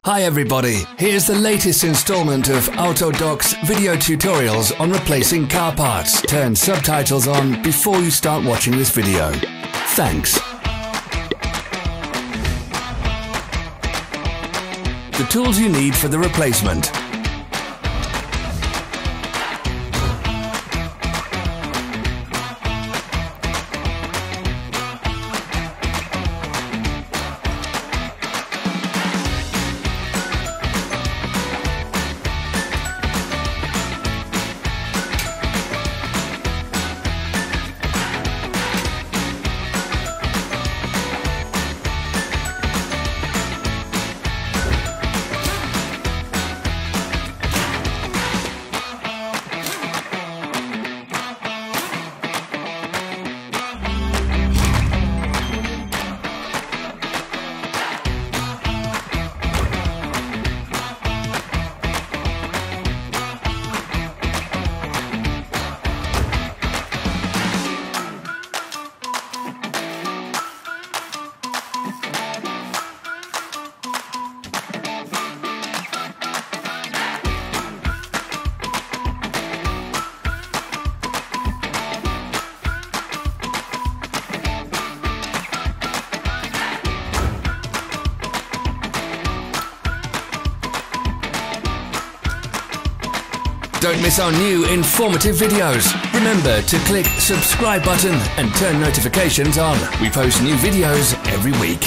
Hi everybody, here's the latest installment of Autodoc's video tutorials on replacing car parts. Turn subtitles on before you start watching this video. Thanks. The tools you need for the replacement. Don't miss our new informative videos. Remember to click subscribe button and turn notifications on. We post new videos every week.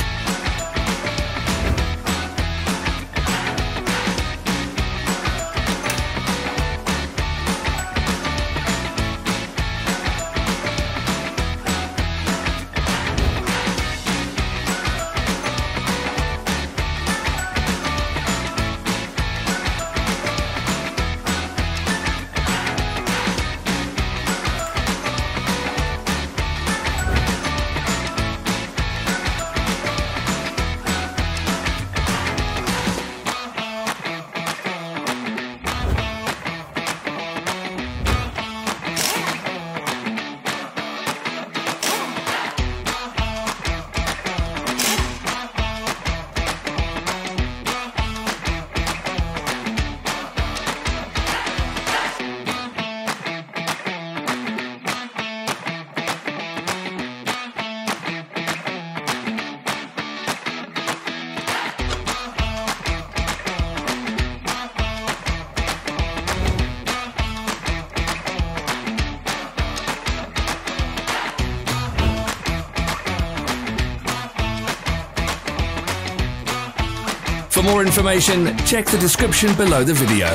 For more information, check the description below the video.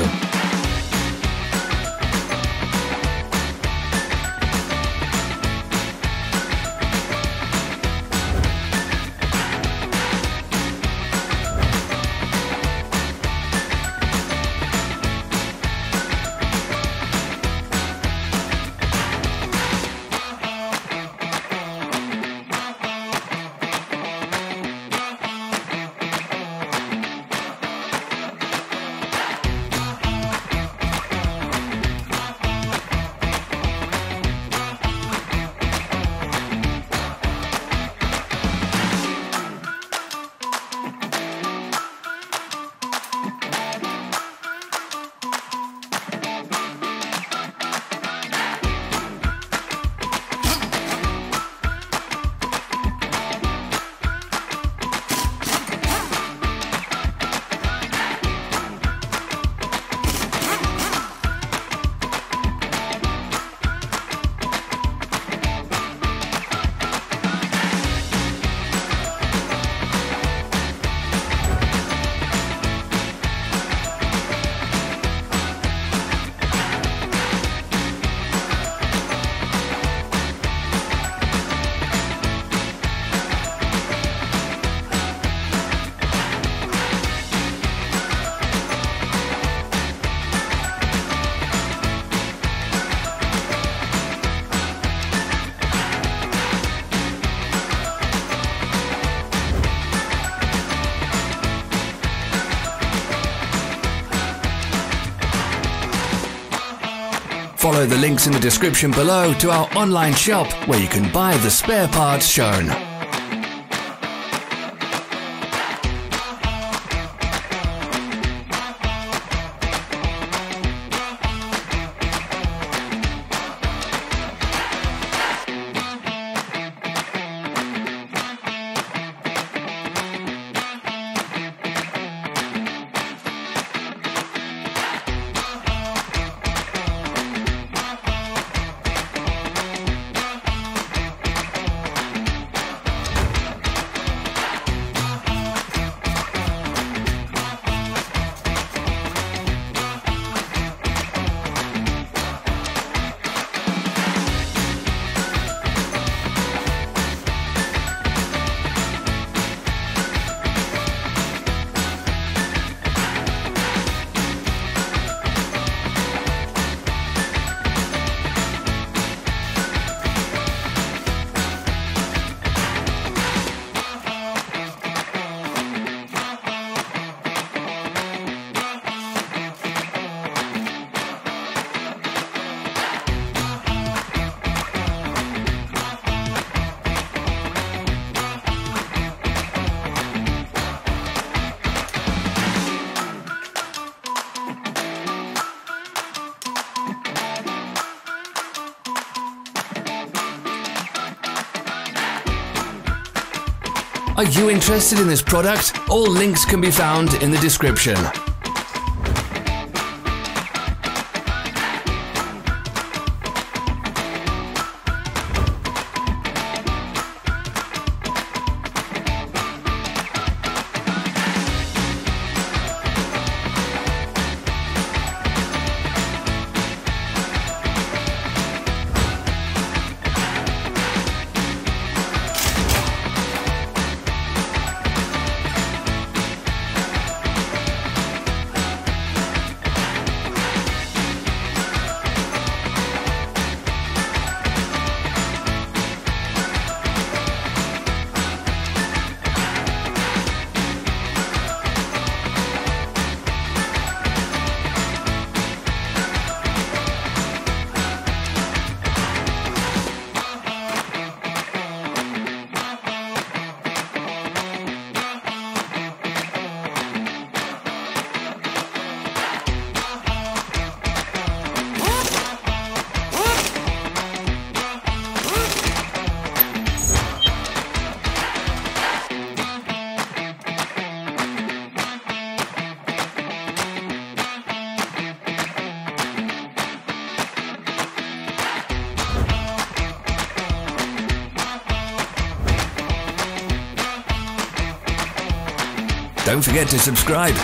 Follow the links in the description below to our online shop where you can buy the spare parts shown. Are you interested in this product? All links can be found in the description. Don't forget to subscribe.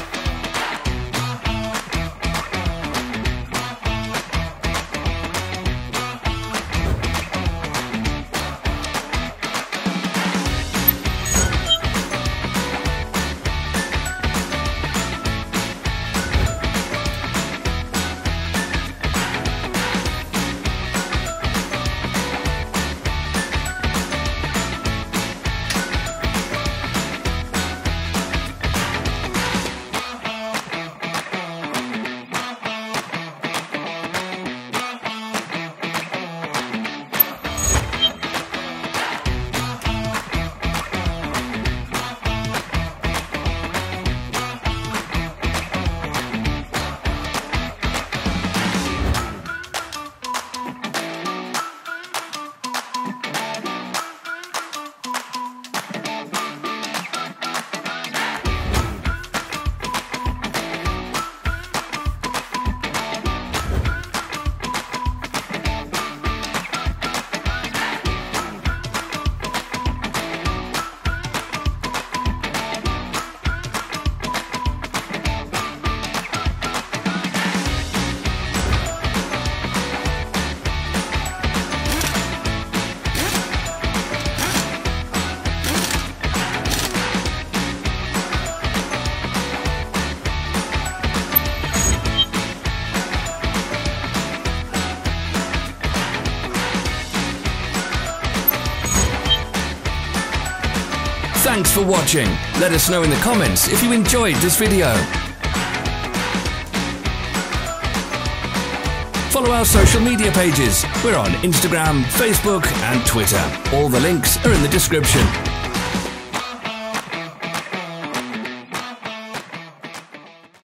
Thanks for watching. Let us know in the comments if you enjoyed this video. Follow our social media pages. We're on Instagram, Facebook and Twitter. All the links are in the description.